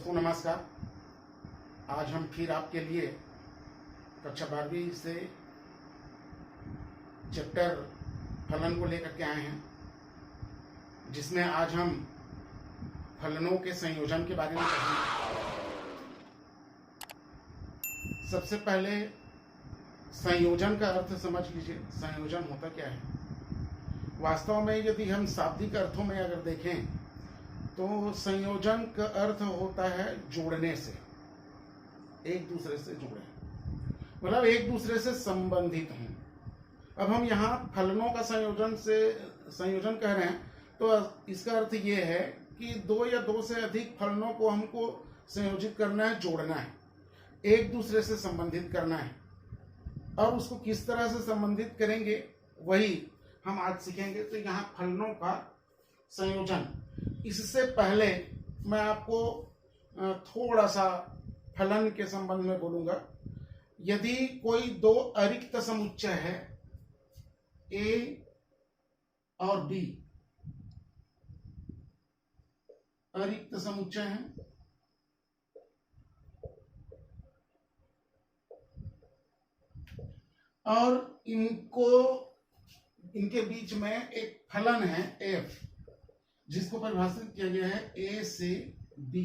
अस्तु नमस्कार। आज हम फिर आपके लिए कक्षा 12वीं से चैप्टर फलन को लेकर के आए हैं, जिसमें आज हम फलनों के संयोजन के बारे में पढ़ेंगे। सबसे पहले संयोजन का अर्थ समझ लीजिए। संयोजन होता क्या है? वास्तव में यदि हम शाब्दिक अर्थों में अगर देखें तो संयोजन का अर्थ होता है जोड़ने से, एक दूसरे से जुड़े, मतलब एक दूसरे से संबंधित हों। अब हम यहाँ फलनों का संयोजन कह रहे हैं तो इसका अर्थ ये है कि दो या दो से अधिक फलनों को हमको संयोजित करना है, जोड़ना है, एक दूसरे से संबंधित करना है। और उसको किस तरह से संबंधित करेंगे वही हम आज सीखेंगे। तो यहाँ फलनों का संयोजन, इससे पहले मैं आपको थोड़ा सा फलन के संबंध में बोलूंगा। यदि कोई दो अरिक्त समुच्चय है ए और बी, अरिक्त समुच्चय है, और इनके बीच में एक फलन है f, जिसको परिभाषित किया गया है a से b।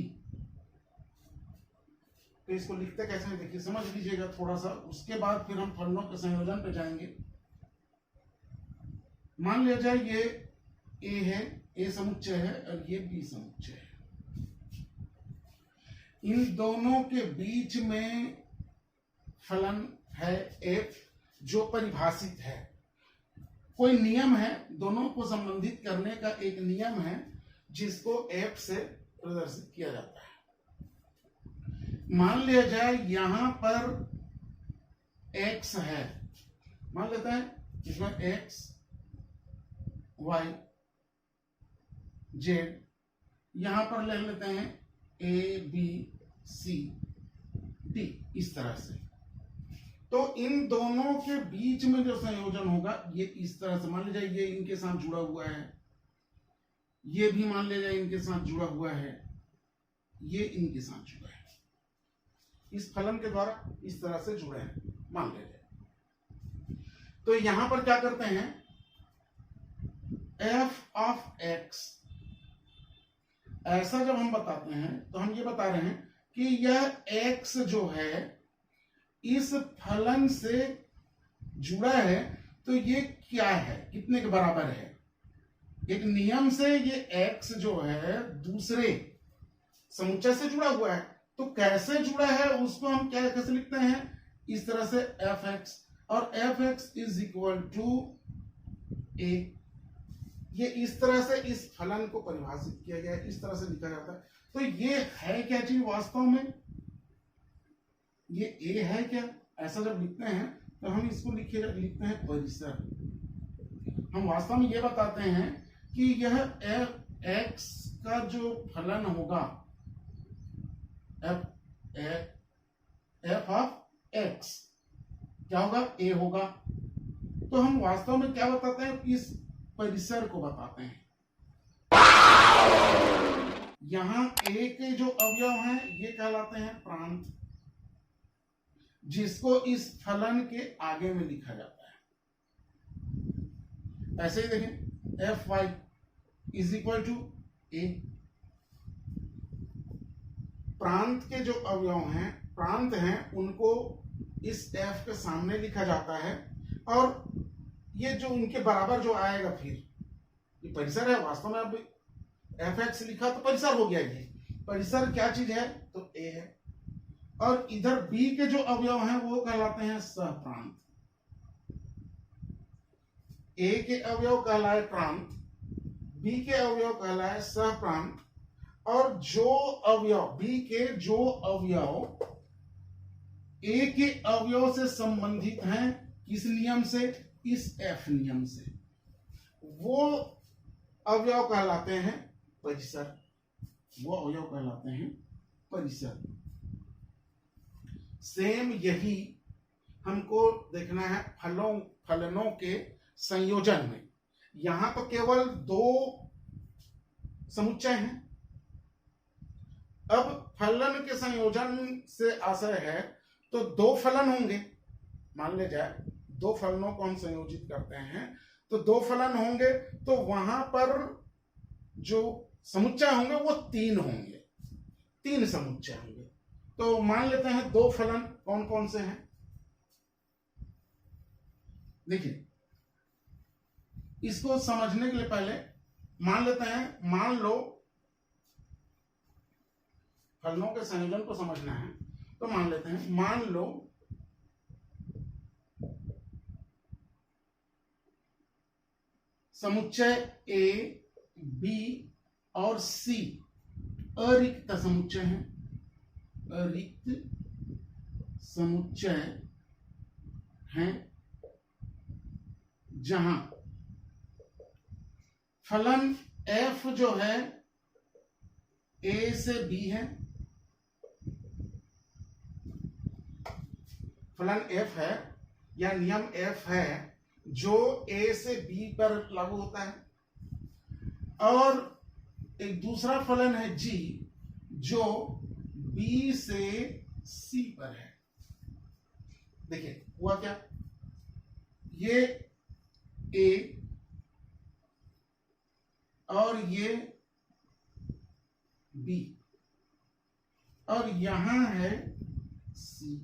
तो इसको लिखते कैसे हैं देखिए, समझ लीजिएगा थोड़ा सा, उसके बाद फिर हम फलनों के संयोजन पे जाएंगे। मान लिया जाए ये a है, a समुच्चय है, और ये b समुच्चय है। इन दोनों के बीच में फलन है f, जो परिभाषित है। कोई नियम है, दोनों को संबंधित करने का एक नियम है, जिसको f से प्रदर्शित किया जाता है। मान लिया जाए यहां पर x है, मान लेते हैं इसमें x y z, यहां पर ले लेते हैं a b c d, इस तरह से। तो इन दोनों के बीच में जो संयोजन होगा ये इस तरह से, मान लीजिए ये इनके साथ जुड़ा हुआ है, ये भी मान लीजिए इनके साथ जुड़ा हुआ है, ये इनके साथ जुड़ा है, इस फलन के द्वारा इस तरह से जुड़े हैं, मान लीजिए। तो यहां पर क्या करते हैं, f ऑफ x, ऐसा जब हम बताते हैं तो हम ये बता रहे हैं कि यह x जो है इस फलन से जुड़ा है, तो ये क्या है, कितने के बराबर है। एक नियम से ये x जो है दूसरे समुच्चय से जुड़ा हुआ है, तो कैसे जुड़ा है उसको हम क्या कैसे लिखते हैं, इस तरह से fx, और fx is equal to a। ये इस तरह से इस फलन को परिभाषित किया गया है, इस तरह से लिखा जाता है। तो ये है क्या चीज वास्तव में, ये a है क्या, ऐसा जब लिखते हैं तो हम इसको लिखते हैं परिसर। हम वास्तव में ये बताते हैं कि यह x का जो फलन होगा, f ऑफ x क्या होगा, a होगा। तो हम वास्तव में क्या बताते हैं, इस परिसर को बताते हैं। यहां a के जो अवयव हैं ये कहलाते हैं प्रांत, जिसको इस फलन के आगे में लिखा जाता है। ऐसे ही देखें, F Y is equal to A. प्रांत के जो अवयव हैं, प्रांत हैं, उनको इस एफ के सामने लिखा जाता है, और ये जो उनके बराबर जो आएगा, फिर ये परिसर है। वास्तव में अब एफ एक्स लिखा तो परिसर हो गया। ये परिसर क्या चीज है, तो ए है, और इधर b के जो अवयव हैं वो कहलाते हैं सहप्रांत। a के अवयव कहलाए प्रांत, b के अवयव कहलाए सहप्रांत, और जो अवयव b के जो अवयव a के अवयव से संबंधित हैं, किस नियम से, इस f नियम से, वो अवयव कहलाते हैं परिसर। वो अवयव कहलाते हैं परिसर। सेम यही हमको देखना है फलनों के संयोजन में। यहां तो केवल दो समुच्चय हैं, अब फलन के संयोजन से आशय है तो दो फलन होंगे, मान ले जाए दो फलनों को हम संयोजित करते हैं तो दो फलन होंगे, तो वहां पर जो समुच्चय होंगे वो तीन होंगे, तीन समुच्चय होंगे। तो मान लेते हैं दो फलन कौन कौन से हैं। देखिए इसको समझने के लिए पहले मान लेते हैं, मान लो फलनों के संयोजन को समझना है तो मान लेते हैं, मान लो समुच्चय ए बी और सी अरिक्त समुच्चय है, अरिक्त समुच्चय हैं जहां फलन f जो है a से b है, फलन f है या नियम f है जो a से b पर लागू होता है, और एक दूसरा फलन है g जो b से c पर है। देखिए हुआ क्या, ये a और ये b और यहां है c,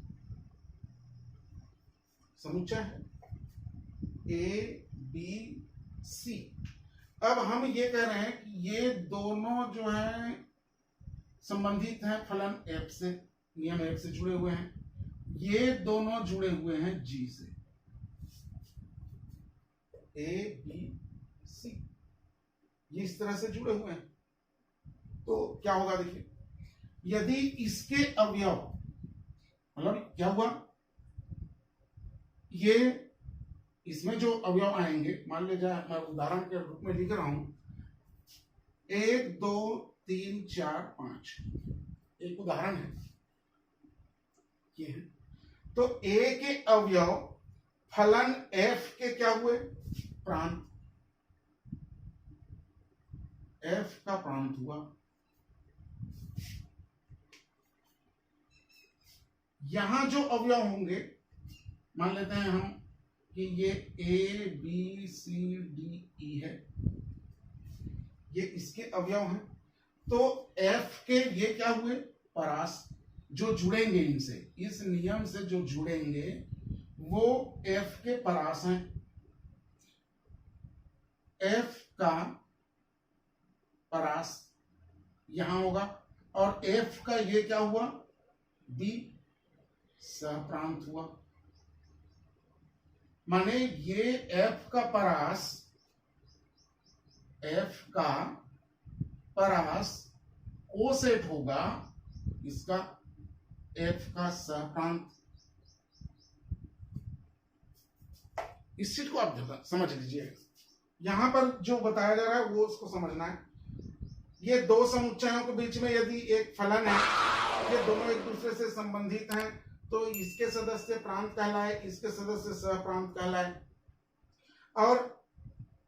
समुच्चय है a b c। अब हम ये कह रहे हैं कि ये दोनों जो है संबंधित हैं फलन f से, नियम f से जुड़े हुए हैं, ये दोनों जुड़े हुए हैं g से, a b c, ये इस तरह से जुड़े हुए हैं। तो क्या होगा देखिए, यदि इसके अवयव, मतलब क्या हुआ, ये इसमें जो अवयव आएंगे, मान लीजिए मैं उदाहरण के रूप में लिख रहा हूं 1 2 3 4 5, एक उदाहरण है ये है। तो a के अवयव फलन f के क्या हुए, प्रांत, f का प्रांत हुआ। यहां जो अवयव होंगे, मान लेते हैं हम कि ये a b c d e है, ये इसके अवयव हैं, तो f के ये क्या हुए, परास, जो जुड़ेंगे इनसे, इस नियम से जो जुड़ेंगे वो f के परास हैं। f का परास यहां होगा और f का ये क्या हुआ, b, सहप्रांत हुआ। माने ये f का परास, f का परास ओ सेट होगा इसका f का सहप्रांत। इस चीज को आप समझ लीजिए, यहां पर जो बताया जा रहा है वो उसको समझना है। ये दो समुच्चयों के बीच में यदि एक फलन है, ये दोनों एक दूसरे से संबंधित हैं, तो इसके सदस्य प्रांत कहलाए, इसके सदस्य सहप्रांत कहलाए, और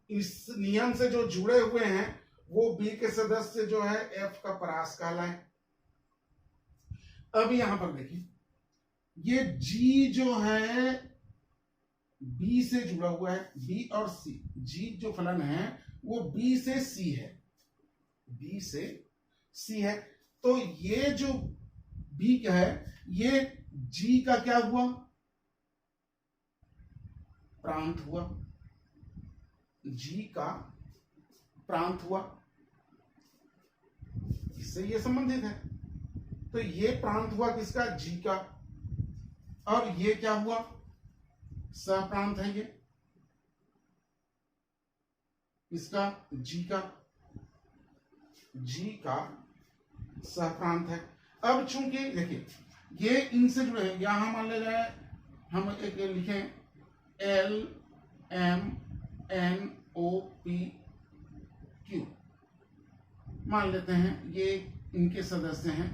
इस नियम से जो जुड़े हुए हैं वो b के सदस्य जो है f का परास कहलाए। अब यहां पर देखिए, ये g जो है b से जुड़ा हुआ है, b और c, g जो फलन है वो b से c है, b से c है। तो ये जो b क्या है, ये g का क्या हुआ, प्रांत हुआ, g का प्रांत हुआ, इससे ये संबंधित है। तो ये प्रांत हुआ किसका, g का, और ये क्या हुआ, सहप्रांत है, ये इसका g का सहप्रांत है। अब चूंकि देखिए ये इनसे जुड़े हैं, यहां मान ले जाए हम एक लिखें L M N O P Q, मान लेते हैं ये इनके सदस्य हैं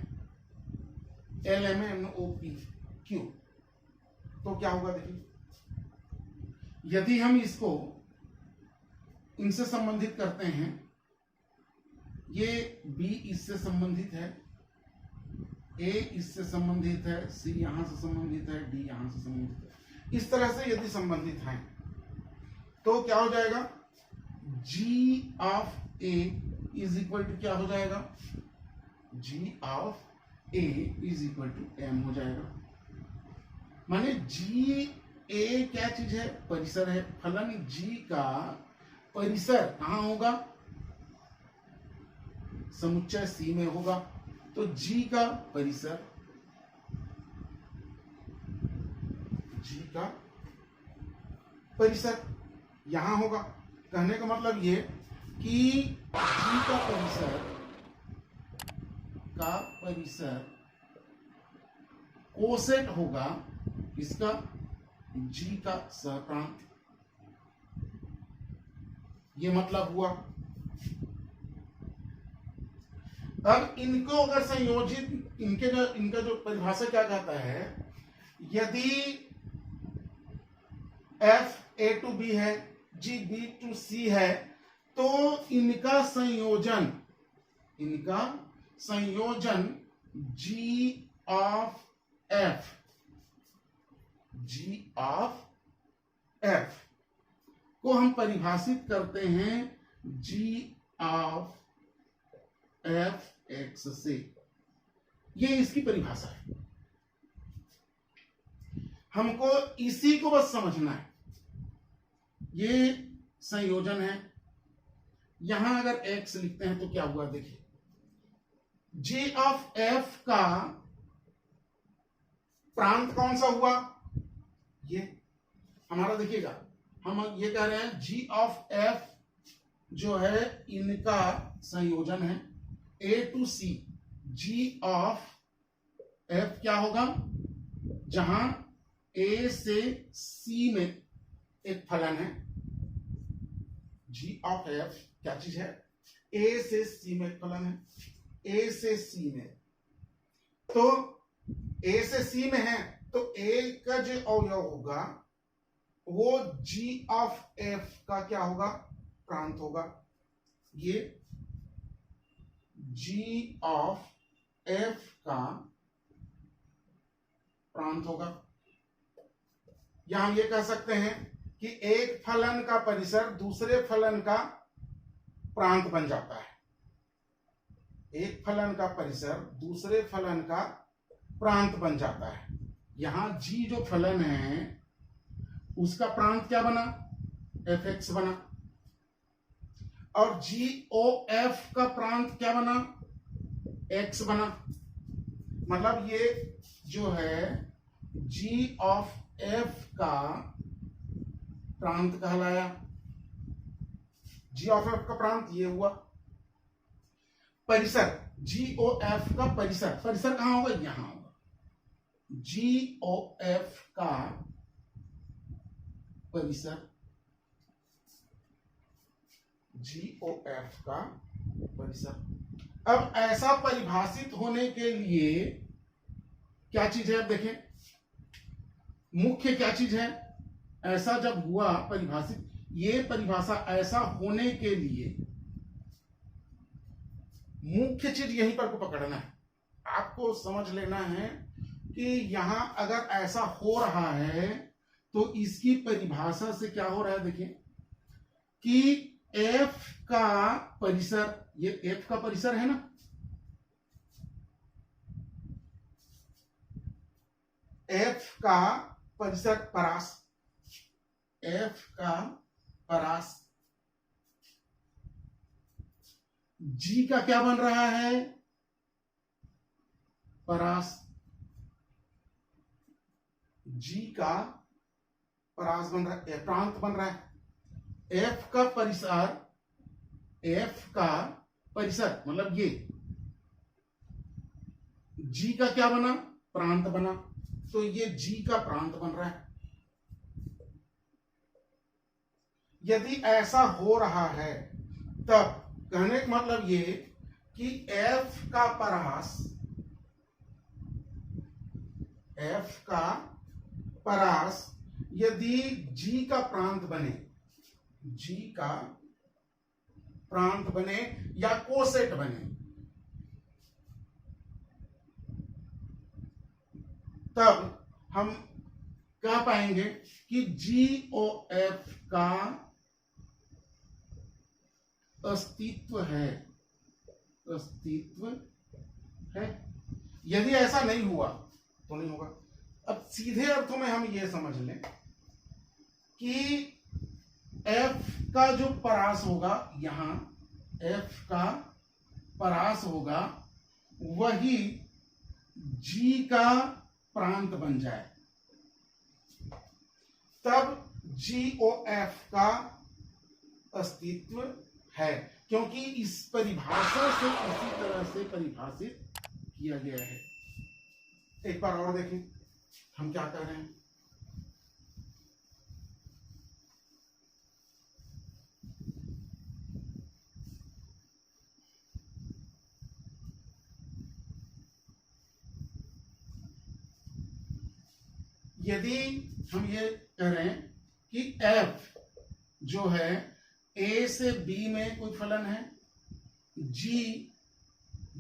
L M N O P Q। तो क्या होगा देखिए, यदि हम इसको इनसे संबंधित करते हैं, ये B इससे संबंधित है, ए इससे संबंधित है, सी यहां से संबंधित है, डी यहां से संबंधित है। इस तरह से यदि संबंधित हैं तो क्या हो जाएगा, G of A is equal to क्या हो जाएगा, G of A is equal to M हो जाएगा। माने जी ए क्या चीज है, परिसर है। फलन जी का परिसर कहां होगा, समुच्चय सी में होगा। तो जी का परिसर, जी का परिसर यहां होगा। कहने का मतलब ये कि जी का परिसर कोसेट होगा इसका, जी का सहप्रांत। ये मतलब हुआ। अब इनको अगर संयोजित, इनका जो परिभाषा क्या कहता है, यदि एफ ए टू बी है, जी बी टू सी है, तो इनका संयोजन G of F, G of F को हम परिभाषित करते हैं जी ऑफ एफ एक्स से। ये इसकी परिभाषा है। हमको इसी को बस समझना है। ये संयोजन है। यहां अगर एक्स लिखते हैं तो क्या हुआ, देखिए जी ऑफ एफ का प्रांत कौन सा हुआ, ये हमारा, देखिएगा हम ये कह रहे हैं जी ऑफ एफ जो है इनका संयोजन है A to C. G of F क्या होगा, जहां ए से सी में एक फलन है। जी ऑफ एफ क्या चीज है, ए से सी में एक फलन है, ए से सी में। तो ए से सी में है तो ए का जो अवयव होगा वो जी ऑफ एफ का क्या होगा, प्रांत होगा। ये जी ऑफ एफ का प्रांत होगा। या हम ये कह सकते हैं कि एक फलन का परिसर दूसरे फलन का प्रांत बन जाता है। एक फलन का परिसर दूसरे फलन का प्रांत बन जाता है। यहां जी जो फलन है उसका प्रांत क्या बना, एफ एक्स बना, और जी ओ एफ का प्रांत क्या बना, एक्स बना। मतलब ये जो है जी ऑफ एफ का प्रांत कहलाया। जी ऑफ एफ का प्रांत ये हुआ। परिसर जी ओ एफ का परिसर, परिसर कहां होगा, यहां होगा। जी ओ एफ का परिसर, जी ओ एफ का परिसर। अब ऐसा परिभाषित होने के लिए क्या चीज है, अब देखें मुख्य क्या चीज है। ऐसा जब हुआ परिभाषित, ये परिभाषा ऐसा होने के लिए मुख्य चीज यहीं पर को पकड़ना है। आपको समझ लेना है कि यहां अगर ऐसा हो रहा है तो इसकी परिभाषा से क्या हो रहा है, देखिए कि एफ का परिसर, ये एफ का परिसर है ना, एफ का परिसर परास, एफ का परास, जी का क्या बन रहा है, परास, जी का परास बन रहा है, प्रांत बन रहा है। एफ का परिसर, एफ का परिसर मतलब ये जी का क्या बना, प्रांत बना। तो ये जी का प्रांत बन रहा है। यदि ऐसा हो रहा है तब कहने का मतलब ये कि एफ का परास, एफ का परास यदि जी का प्रांत बने, जी का प्रांत बने या कोसेट बने, तब हम कह पाएंगे कि GOF का अस्तित्व है, अस्तित्व है। यदि ऐसा नहीं हुआ तो नहीं होगा। अब सीधे अर्थों में हम ये समझ लें कि F का जो परास होगा, यहां F का परास होगा, वही G का प्रांत बन जाए, तब GOF का अस्तित्व है, क्योंकि इस परिभाषा से इसी तरह से परिभाषित किया गया है। एक बार और देखें हम क्या कह रहे हैं। यदि हम ये कह रहे हैं कि F जो है A से B में कोई फलन है, G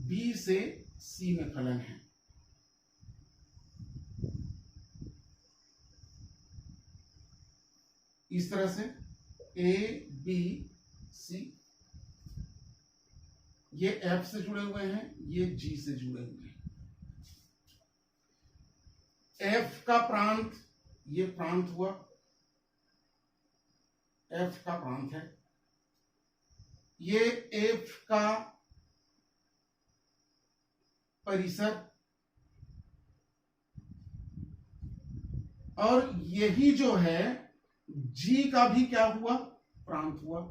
B से C में फलन है, इस तरह से A B C, ये F से जुड़े हुए हैं, ये G से जुड़े हुए हैं। F का प्रांत, ये प्रांत हुआ, F का प्रांत है, ये F का परिसर, और यही जो है G का भी क्या हुआ, प्रांत हुआ,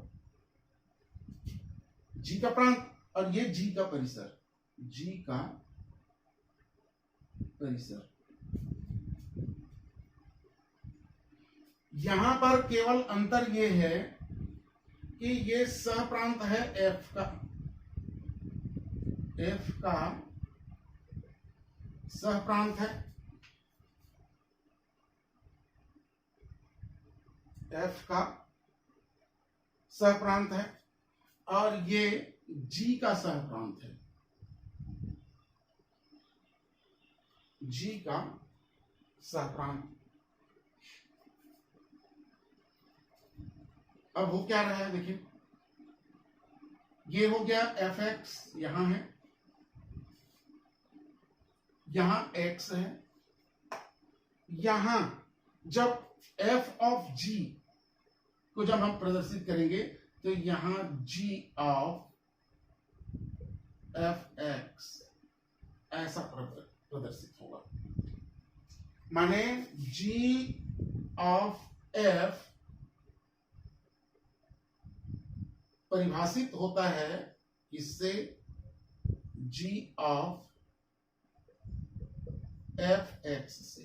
G का प्रांत, और ये G का परिसर, G का परिसर। यहां पर केवल अंतर ये है कि ये सहप्रांत है F का, F का सहप्रांत है, F का सहप्रांत है, और ये G का सहप्रांत है, G का सहप्रांत। अब हो क्या रहा है देखिए, ये हो गया Fx, यहां है, यहां x है, यहां जब f ऑफ g को जब हम प्रदर्शित करेंगे तो यहां g ऑफ fx ऐसा प्रदर्शित होगा, माने g ऑफ f परिभाषित होता है इससे, g ऑफ fx से,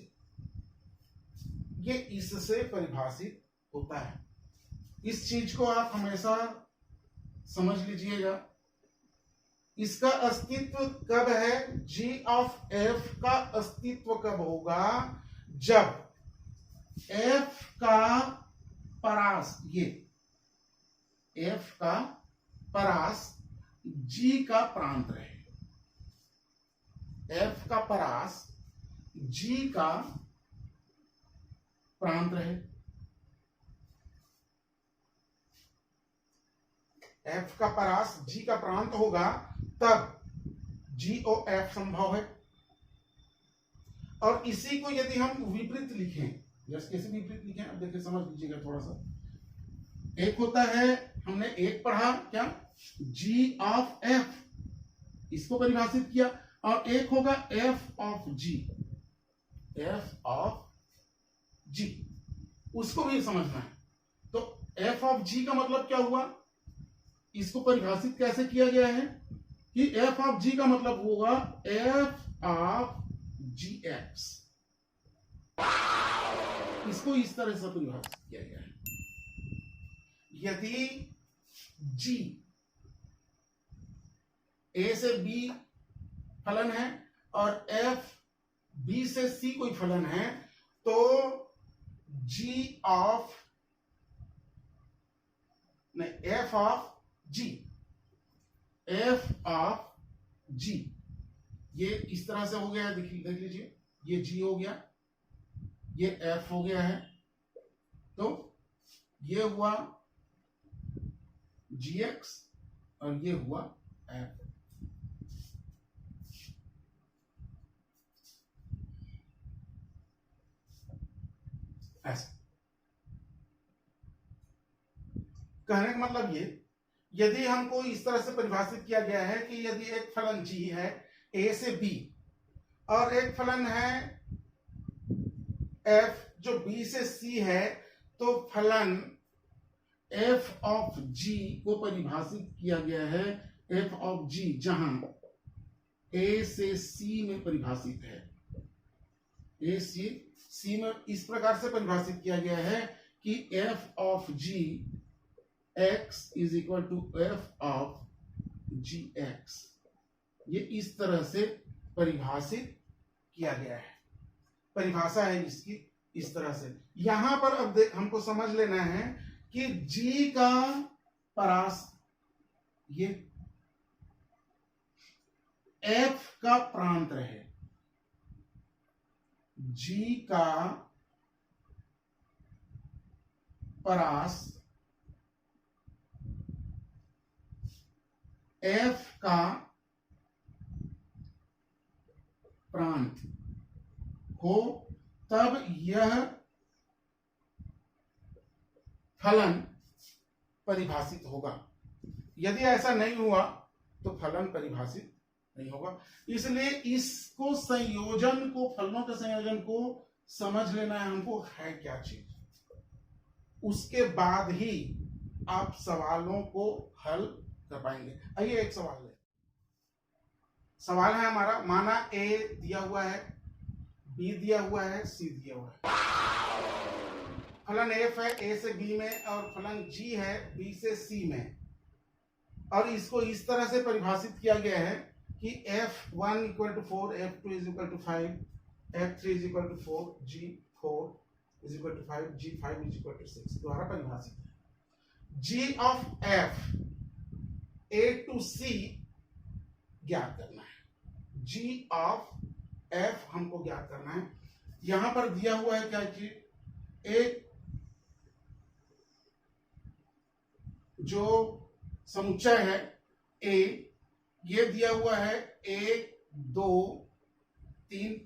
ये इससे परिभाषित होता है। इस चीज को आप हमेशा समझ लीजिएगा। इसका अस्तित्व कब है, g ऑफ f का अस्तित्व कब होगा, जब f का परास, ये f का परास g का प्रांत रहे, f का परास g का प्रांत रहे, f का परास g का प्रांत होगा, तब GOF संभव है। और इसी को यदि हम विपरीत लिखें, जैसे कैसे विपरीत लिखें, अब देखिए समझ लीजिएगा थोड़ा सा। एक होता है, हमने एक पढ़ा क्या, g ऑफ f, इसको परिभाषित किया, और एक होगा f of g, f of g, उसको भी समझना है। तो f ऑफ g का मतलब क्या हुआ, इसको परिभाषित कैसे किया गया है कि f ऑफ g का मतलब होगा f ऑफ gx, इसको इस तरह से परिभाषित किया गया है। यदि g a से b फलन है और f b से c कोई फलन है, तो g ऑफ नहीं f of g, f of g, ये इस तरह से हो गया, देख लीजिए ये g हो गया, ये f हो गया है, तो ये हुआ gx और ये हुआ f। ऐसा कहने का मतलब ये, यदि हमको इस तरह से परिभाषित किया गया है कि यदि एक फलन g है a से b और एक फलन है f जो b से c है, तो फलन f ऑफ g को परिभाषित किया गया है f ऑफ g जहां a से c में परिभाषित है। a से c में इस प्रकार से परिभाषित किया गया है कि f of g x is equal to f of gx। ये इस तरह से परिभाषित किया गया है, परिभाषा है इसकी इस तरह से। यहां पर अब हमको समझ लेना है कि g का परास ये f का प्रांत रहे, g का परास f का प्रांत हो, तब यह फलन परिभाषित होगा। यदि ऐसा नहीं हुआ तो फलन परिभाषित नहीं होगा। इसलिए इसको संयोजन को, फलनों के संयोजन को समझ लेना है हमको है क्या चीज, उसके बाद ही आप सवालों को हल कर पाएंगे। आइए एक सवाल ले, सवाल है हमारा, माना a दिया हुआ है, b दिया हुआ है, c दिया हुआ है, फलन f है a से b में और फलन g है b से c में, और इसको इस तरह से परिभाषित किया गया है कि f1 equal to 4, f2 is equal to 5, f3 is equal to 4, g4 is equal to 5, g5 is equal to 6 द्वारा परिभाषित है। g of f a to c ज्ञात करना है, g ऑफ f हमको ज्ञात करना है। यहां पर दिया हुआ है क्या चीज, एक जो समुच्चय है a, ये दिया हुआ है 1 2 3,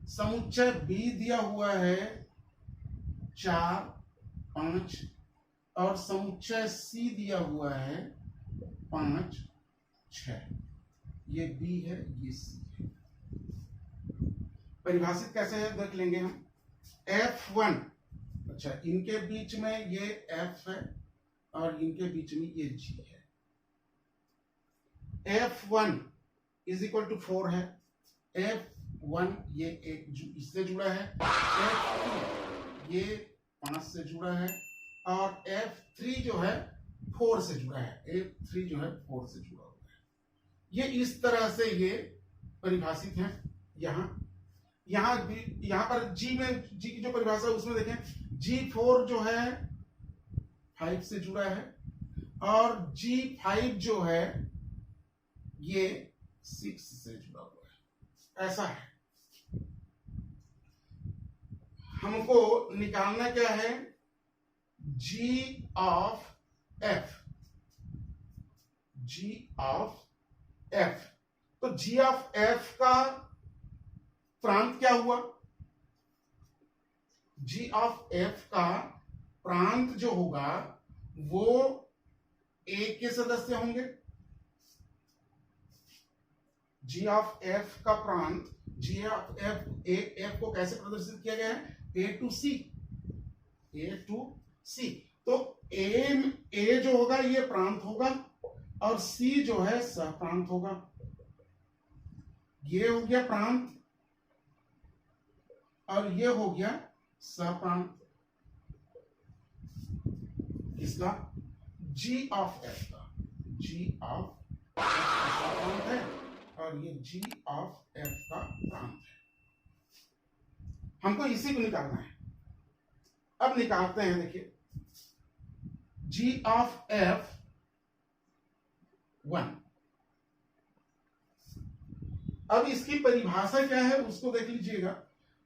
समुच्चय b दिया हुआ है 4 5 और समुच्चय c दिया हुआ है 5 6। ये b है, ये c है। परिभाषित कैसे है देख लेंगे हम। f1, अच्छा इनके बीच में ये f है और इनके बीच में ये g है। f1 इज इक्वल टू 4 है, f1 ये एक इससे जुड़ा है, f2 ये 5 से जुड़ा है और f3 जो है 4 से जुड़ा है, f3 जो है 4 से जुड़ा हुआ है। ये इस तरह से ये परिभाषित है। यहाँ पर g में, g की जो परिभाषा है उसमें देखें, g4 जो है 5 से जुड़ा है और g5 जो है ये 6 से जुड़ा हुआ है। ऐसा है, हमको निकालना क्या है, g of f, g of f। तो g ऑफ f का प्रांत क्या हुआ, g ऑफ f का प्रांत जो होगा वो a के सदस्य होंगे। g ऑफ f का प्रांत, g ऑफ f को कैसे प्रदर्शित किया गया है, a टू c। तो a जो होगा ये प्रांत होगा और c जो है सह प्रांत होगा। ये हो गया प्रांत और ये हो गया सह प्रांत। किसका, g ऑफ f का, g ऑफ f का प्रांत है और ये g ऑफ f का प्रांत है। हमको इसी को निकालना है। अब निकालते हैं, देखिए g ऑफ f 1, अब इसकी परिभाषा क्या है उसको देख लीजिएगा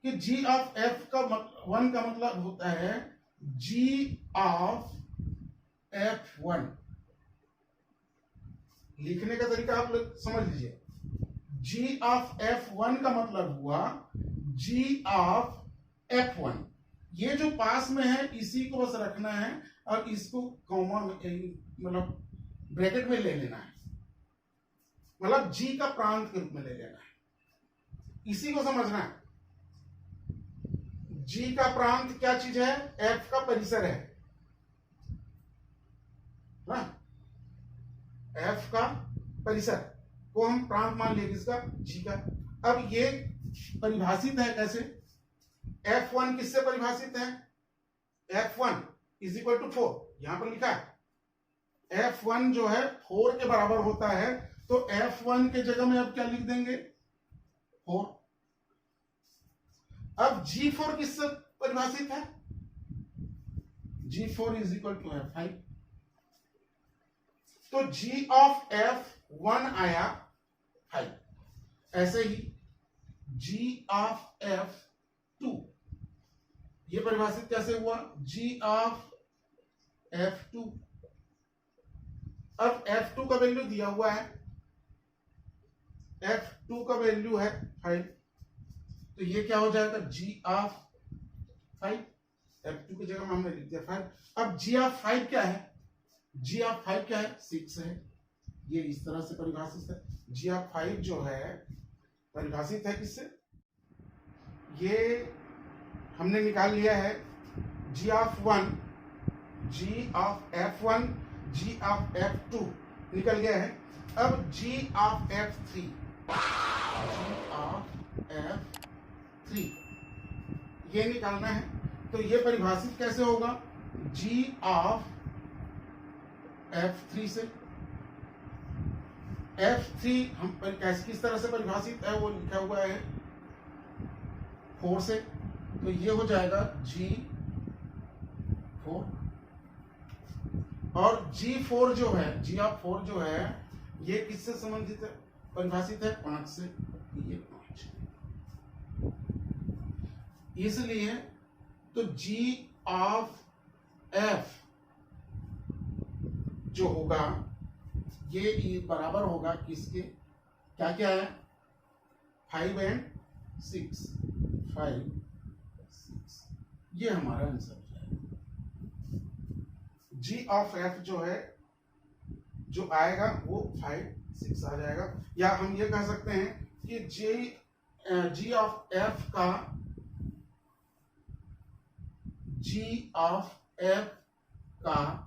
कि जी ऑफ एफ का वन का मतलब होता है जी ऑफ F1। लिखने का तरीका आप लोग समझ लीजिए। जी ऑफ F1 का मतलब हुआ जी ऑफ F1। ये जो पास में है इसी को बस रखना है और इसको कॉमा में मतलब ब्रैकेट में ले लेना है, मतलब जी का प्रांत के रूप में ले लेना है, इसी को समझना है। जी का प्रांत क्या चीज है? एफ का परिसर है ना, एफ का परिसर को हम प्रांत मान लेंगे इसका जी का। अब ये परिभाषित है कैसे? F1 किससे परिभाषित है? F1 इज इक्वल टू 4, यहां पर लिखा है F1 जो है 4 के बराबर होता है, तो F1 के जगह में अब क्या लिख देंगे? 4। अब G4 किससे परिभाषित है? G4 is equal to F5। तो G ऑफ F1 आया 5। ऐसे ही G ऑफ F2 ये परिभाषित कैसे हुआ? G of F2। अब F2 का वैल्यू दिया हुआ है, F2 का वैल्यू है 5, तो ये क्या हो जाएगा? G of 5। F2 की जगह में हमने लिख दिया 5। अब G ऑफ 5 क्या है? G ऑफ 5 क्या है? 6 है। ये इस तरह से परिभाषित है। G ऑफ 5 जो है परिभाषित है किससे? ये हमने निकाल लिया है G of 1, G of F1, G of F2 निकल गया है। अब G of F3, G of F3 ये निकालना है। तो ये परिभाषित कैसे होगा? G ऑफ F3 से। F3 हम किस तरह से परिभाषित है वो लिखा हुआ है 4 से, तो ये हो जाएगा G4। और G4 जो है, G ऑफ 4 जो है ये किससे संबंधित है? परिभाषित है 5 से, ये 5। इसलिए तो G ऑफ F जो होगा ये बराबर होगा किसके? क्या क्या है? 5 एंड 6, 5 6, ये हमारा आंसर है। G ऑफ F जो है जो आएगा वो 5 6 आ जाएगा। या हम ये कह सकते हैं कि G ऑफ F का G ऑफ F का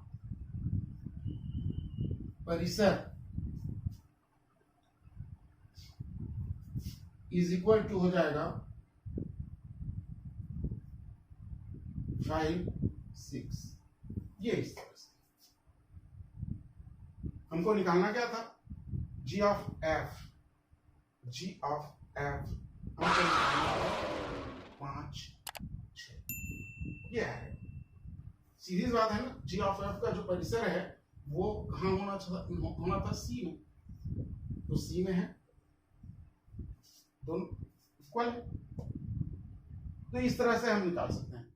परिसर इज इक्वल टू हो जाएगा 5 6। ये इस तरह से हमको निकालना क्या था? G of F, G of F हमको निकालना 5 6। ये है सीधी बात है ना। G ऑफ F का जो परिसर है वो कहाँ होना था? C में, तो C में है, दोनों इक्वल है। तो इस तरह से हम निकाल सकते हैं।